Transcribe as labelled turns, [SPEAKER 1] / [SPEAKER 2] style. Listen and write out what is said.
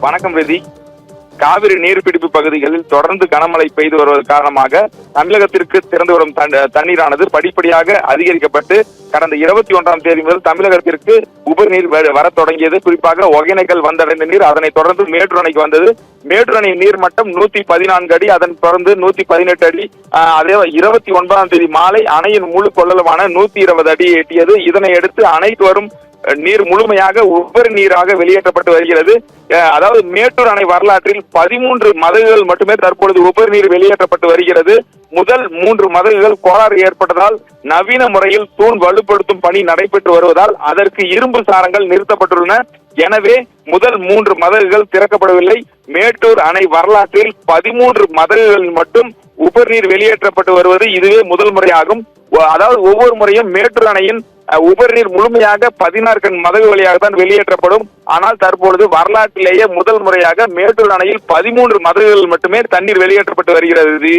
[SPEAKER 1] வணக்கம் ரதி. காவிரி நீர்பிடிப்பு பகுதிகளில் தொடர்ந்து கனமழை பெய்து வருவது காரணமாக தமிழகத்திற்கு திறந்து வரும் தண்ணீரானது படிப்படியாக அதிகரிக்கப்பட்டு கடந்த 21ஆம் தேதி முதல் தமிழகத்திற்கு உபரி நீர் வர தொடங்கியது. குறிப்பாக ஒகேனக்கல் வந்தடைந்த நீர், அதனைத் தொடர்ந்து மேட்டூர் அணைக்கு வந்தது. மேட்டூர் அணை நீர் மட்டம் 117 அடி, அதன் தொடர்ந்து 118 அடி. அதே 29ஆம் தேதி மாலை அணையின் முழு கொள்ளளவான 120 அடியை எட்டியது. இதனை அடுத்து அணைக்கு வரும் நீர் முழுமையாக உபரி நீராக வெளியேற்றப்பட்டு வருகிறது. அதாவது மேட்டூர் அணை வரலாற்றில் 13 மதகுகள் மட்டுமே தற்பொழுது உபரி நீர் வெளியேற்றப்பட்டு வருகிறது. முதல் 3 மதகுகள் கோளாறு ஏற்பட்டதால் நவீன முறையில் தூண் வலுப்படுத்தும் பணி நடைபெற்று வருவதால் அதற்கு இரும்பு சாரங்கள் நிறுத்தப்பட்டுள்ளன. எனவே முதல் 3 மதகுகள் திறக்கப்படவில்லை. மேட்டூர் அணை வரலாற்றில் 13 மதகுகளில் மட்டும் உபரி நீர் வெளியேற்றப்பட்டு வருவது இதுவே முதல் முறையாகும். அதாவது ஒவ்வொரு முறையும் மேட்டூர் அணையின் உபரி நீர் முழுமையாக 16 கண் மதகு வழியாக தான் வெளியேற்றப்படும். ஆனால் தற்பொழுது வரலாற்றிலேயே முதல் முறையாக மேட்டூர் அணையில் 13 மதகுகள் மட்டுமே தண்ணீர் வெளியேற்றப்பட்டு வருகிறது.